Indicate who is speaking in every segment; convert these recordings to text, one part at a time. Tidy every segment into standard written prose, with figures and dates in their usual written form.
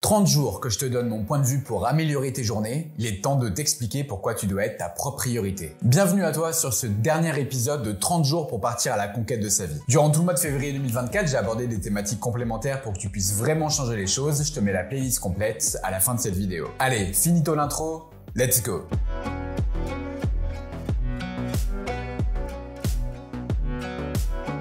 Speaker 1: 30 jours que je te donne mon point de vue pour améliorer tes journées, il est temps de t'expliquer pourquoi tu dois être ta propre priorité. Bienvenue à toi sur ce dernier épisode de 30 jours pour partir à la conquête de sa vie. Durant tout le mois de février 2024, j'ai abordé des thématiques complémentaires pour que tu puisses vraiment changer les choses. Je te mets la playlist complète à la fin de cette vidéo. Allez, finito l'intro, let's go!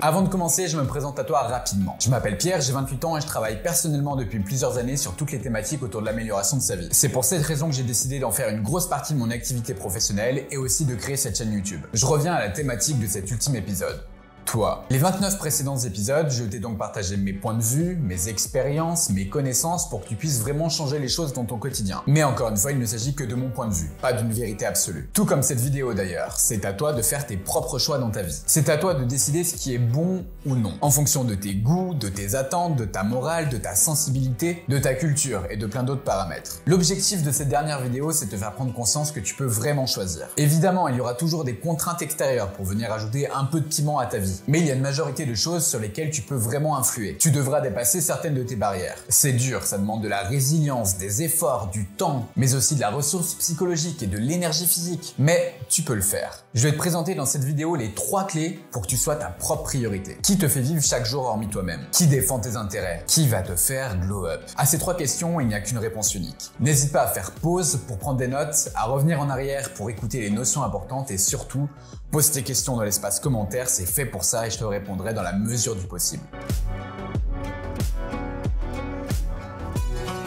Speaker 1: Avant de commencer, je me présente à toi rapidement. Je m'appelle Pierre, j'ai 28 ans et je travaille personnellement depuis plusieurs années sur toutes les thématiques autour de l'amélioration de sa vie. C'est pour cette raison que j'ai décidé d'en faire une grosse partie de mon activité professionnelle et aussi de créer cette chaîne YouTube. Je reviens à la thématique de cet ultime épisode. Toi. Les 29 précédents épisodes, je t'ai donc partagé mes points de vue, mes expériences, mes connaissances pour que tu puisses vraiment changer les choses dans ton quotidien. Mais encore une fois, il ne s'agit que de mon point de vue, pas d'une vérité absolue. Tout comme cette vidéo d'ailleurs, c'est à toi de faire tes propres choix dans ta vie. C'est à toi de décider ce qui est bon ou non, en fonction de tes goûts, de tes attentes, de ta morale, de ta sensibilité, de ta culture et de plein d'autres paramètres. L'objectif de cette dernière vidéo, c'est de te faire prendre conscience que tu peux vraiment choisir. Évidemment, il y aura toujours des contraintes extérieures pour venir ajouter un peu de piment à ta vie. Mais il y a une majorité de choses sur lesquelles tu peux vraiment influer. Tu devras dépasser certaines de tes barrières. C'est dur, ça demande de la résilience, des efforts, du temps, mais aussi de la ressource psychologique et de l'énergie physique. Mais tu peux le faire. Je vais te présenter dans cette vidéo les 3 clés pour que tu sois ta propre priorité. Qui te fait vivre chaque jour hormis toi-même? Qui défend tes intérêts? Qui va te faire glow up? À ces 3 questions, il n'y a qu'une réponse unique. N'hésite pas à faire pause pour prendre des notes, à revenir en arrière pour écouter les notions importantes et surtout, pose tes questions dans l'espace commentaire, c'est fait pour ça et je te répondrai dans la mesure du possible.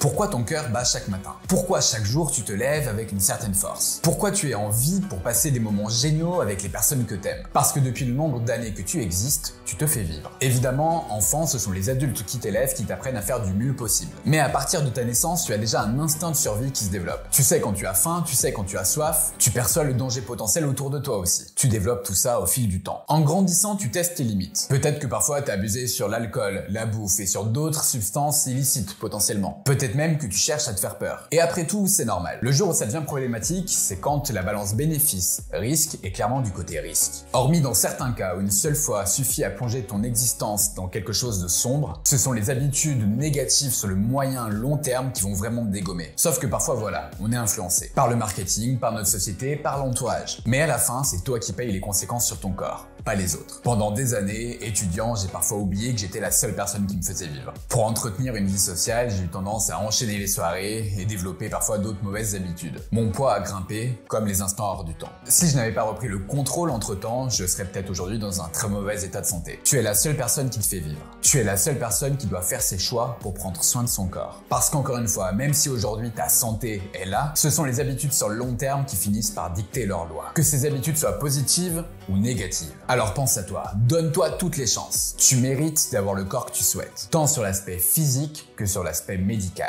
Speaker 1: Pourquoi ton cœur bat chaque matin? Pourquoi chaque jour tu te lèves avec une certaine force? Pourquoi tu es en vie pour passer des moments géniaux avec les personnes que t'aimes? Parce que depuis le nombre d'années que tu existes, tu te fais vivre. Évidemment, enfant, ce sont les adultes qui t'élèvent, qui t'apprennent à faire du mieux possible. Mais à partir de ta naissance, tu as déjà un instinct de survie qui se développe. Tu sais quand tu as faim, tu sais quand tu as soif, tu perçois le danger potentiel autour de toi aussi. Tu développes tout ça au fil du temps. En grandissant, tu testes tes limites. Peut-être que parfois tu as abusé sur l'alcool, la bouffe et sur d'autres substances illicites potentiellement. Peut-être même que tu cherches à te faire peur. Et après tout, c'est normal. Le jour où ça devient problématique, c'est quand la balance bénéfice-risque est clairement du côté risque. Hormis dans certains cas où une seule fois suffit à plonger ton existence dans quelque chose de sombre, ce sont les habitudes négatives sur le moyen long terme qui vont vraiment te dégommer. Sauf que parfois voilà, on est influencé par le marketing, par notre société, par l'entourage. Mais à la fin, c'est toi qui payes les conséquences sur ton corps, pas les autres. Pendant des années, étudiant, j'ai parfois oublié que j'étais la seule personne qui me faisait vivre. Pour entretenir une vie sociale, j'ai eu tendance à enchaîner les soirées et développer parfois d'autres mauvaises habitudes. Mon poids a grimpé, comme les instants hors du temps. Si je n'avais pas repris le contrôle entre-temps, je serais peut-être aujourd'hui dans un très mauvais état de santé. Tu es la seule personne qui te fait vivre. Tu es la seule personne qui doit faire ses choix pour prendre soin de son corps. Parce qu'encore une fois, même si aujourd'hui ta santé est là, ce sont les habitudes sur le long terme qui finissent par dicter leurs lois. Que ces habitudes soient positives ou négatives. Alors pense à toi, donne-toi toutes les chances. Tu mérites d'avoir le corps que tu souhaites, tant sur l'aspect physique que sur l'aspect médical.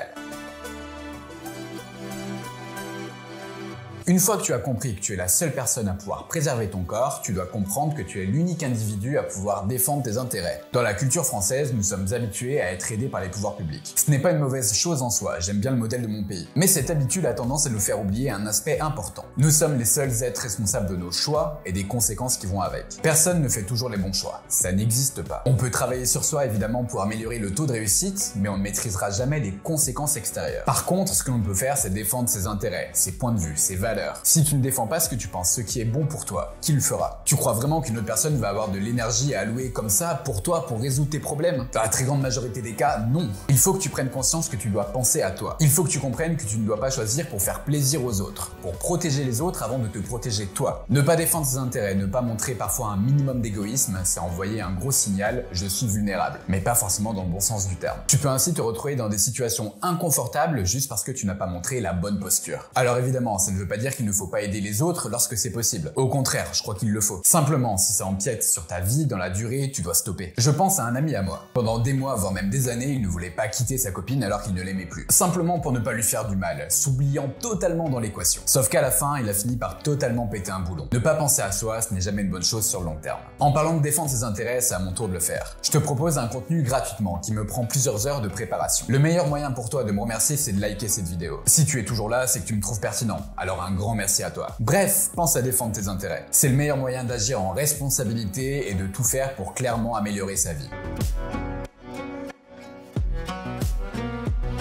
Speaker 1: Une fois que tu as compris que tu es la seule personne à pouvoir préserver ton corps, tu dois comprendre que tu es l'unique individu à pouvoir défendre tes intérêts. Dans la culture française, nous sommes habitués à être aidés par les pouvoirs publics. Ce n'est pas une mauvaise chose en soi, j'aime bien le modèle de mon pays. Mais cette habitude a tendance à nous faire oublier un aspect important. Nous sommes les seuls êtres responsables de nos choix et des conséquences qui vont avec. Personne ne fait toujours les bons choix, ça n'existe pas. On peut travailler sur soi évidemment pour améliorer le taux de réussite, mais on ne maîtrisera jamais les conséquences extérieures. Par contre, ce que l'on peut faire, c'est défendre ses intérêts, ses points de vue, ses valeurs. Si tu ne défends pas ce que tu penses, ce qui est bon pour toi, qui le fera? Tu crois vraiment qu'une autre personne va avoir de l'énergie à allouer comme ça pour toi, pour résoudre tes problèmes? Dans la très grande majorité des cas, non. Il faut que tu prennes conscience que tu dois penser à toi. Il faut que tu comprennes que tu ne dois pas choisir pour faire plaisir aux autres, pour protéger les autres avant de te protéger toi. Ne pas défendre ses intérêts, ne pas montrer parfois un minimum d'égoïsme, c'est envoyer un gros signal « je suis vulnérable », mais pas forcément dans le bon sens du terme. Tu peux ainsi te retrouver dans des situations inconfortables juste parce que tu n'as pas montré la bonne posture. Alors évidemment, ça ne veut pas dire qu'il ne faut pas aider les autres lorsque c'est possible. Au contraire, je crois qu'il le faut. Simplement, si ça empiète sur ta vie dans la durée, tu dois stopper. Je pense à un ami à moi. Pendant des mois, voire même des années, il ne voulait pas quitter sa copine alors qu'il ne l'aimait plus. Simplement pour ne pas lui faire du mal, s'oubliant totalement dans l'équation. Sauf qu'à la fin, il a fini par totalement péter un boulon. Ne pas penser à soi, ce n'est jamais une bonne chose sur le long terme. En parlant de défendre ses intérêts, c'est à mon tour de le faire. Je te propose un contenu gratuitement qui me prend plusieurs heures de préparation. Le meilleur moyen pour toi de me remercier, c'est de liker cette vidéo. Si tu es toujours là, c'est que tu me trouves pertinent. Alors un grand merci à toi. Bref, pense à défendre tes intérêts. C'est le meilleur moyen d'agir en responsabilité et de tout faire pour clairement améliorer sa vie.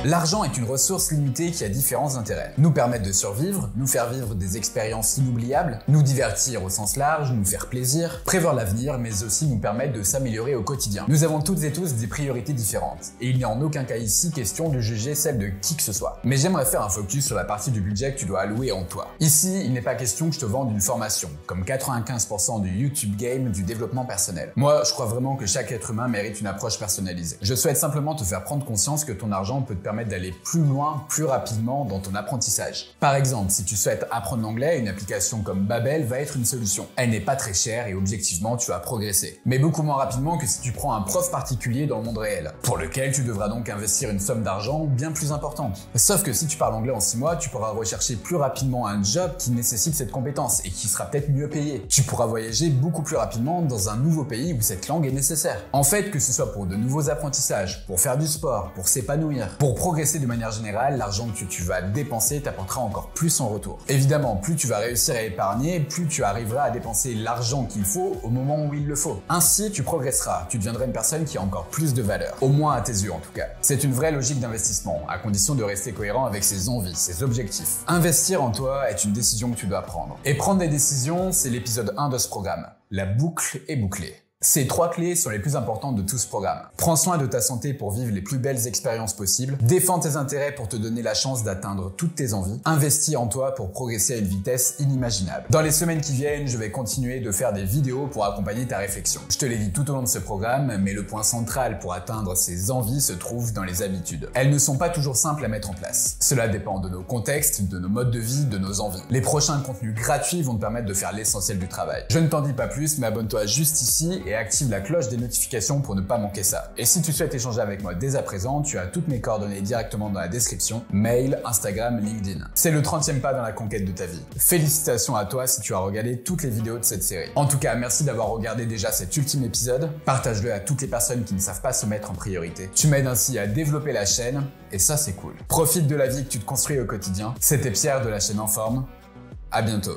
Speaker 1: L'argent est une ressource limitée qui a différents intérêts. Nous permettre de survivre, nous faire vivre des expériences inoubliables, nous divertir au sens large, nous faire plaisir, prévoir l'avenir, mais aussi nous permettre de s'améliorer au quotidien. Nous avons toutes et tous des priorités différentes, et il n'est en aucun cas ici question de juger celle de qui que ce soit. Mais j'aimerais faire un focus sur la partie du budget que tu dois allouer en toi. Ici, il n'est pas question que je te vende une formation, comme 95% du YouTube game du développement personnel. Moi, je crois vraiment que chaque être humain mérite une approche personnalisée. Je souhaite simplement te faire prendre conscience que ton argent peut te permettre d'aller plus loin, plus rapidement dans ton apprentissage. Par exemple, si tu souhaites apprendre l'anglais, une application comme Babbel va être une solution. Elle n'est pas très chère et objectivement, tu vas progresser. Mais beaucoup moins rapidement que si tu prends un prof particulier dans le monde réel, pour lequel tu devras donc investir une somme d'argent bien plus importante. Sauf que si tu parles anglais en 6 mois, tu pourras rechercher plus rapidement un job qui nécessite cette compétence et qui sera peut-être mieux payé. Tu pourras voyager beaucoup plus rapidement dans un nouveau pays où cette langue est nécessaire. En fait, que ce soit pour de nouveaux apprentissages, pour faire du sport, pour s'épanouir, pour progresser de manière générale, l'argent que tu vas dépenser t'apportera encore plus en retour. Évidemment, plus tu vas réussir à épargner, plus tu arriveras à dépenser l'argent qu'il faut au moment où il le faut. Ainsi, tu progresseras, tu deviendras une personne qui a encore plus de valeur. Au moins à tes yeux en tout cas. C'est une vraie logique d'investissement, à condition de rester cohérent avec ses envies, ses objectifs. Investir en toi est une décision que tu dois prendre. Et prendre des décisions, c'est l'épisode 1 de ce programme. La boucle est bouclée. Ces 3 clés sont les plus importantes de tout ce programme. Prends soin de ta santé pour vivre les plus belles expériences possibles. Défends tes intérêts pour te donner la chance d'atteindre toutes tes envies. Investis en toi pour progresser à une vitesse inimaginable. Dans les semaines qui viennent, je vais continuer de faire des vidéos pour accompagner ta réflexion. Je te l'ai dit tout au long de ce programme, mais le point central pour atteindre ces envies se trouve dans les habitudes. Elles ne sont pas toujours simples à mettre en place. Cela dépend de nos contextes, de nos modes de vie, de nos envies. Les prochains contenus gratuits vont te permettre de faire l'essentiel du travail. Je ne t'en dis pas plus, mais abonne-toi juste ici et active la cloche des notifications pour ne pas manquer ça. Et si tu souhaites échanger avec moi dès à présent, tu as toutes mes coordonnées directement dans la description, mail, Instagram, LinkedIn. C'est le 30e pas dans la conquête de ta vie. Félicitations à toi si tu as regardé toutes les vidéos de cette série. En tout cas, merci d'avoir regardé déjà cet ultime épisode. Partage-le à toutes les personnes qui ne savent pas se mettre en priorité. Tu m'aides ainsi à développer la chaîne et ça c'est cool. Profite de la vie que tu te construis au quotidien. C'était Pierre de la chaîne En Forme. À bientôt.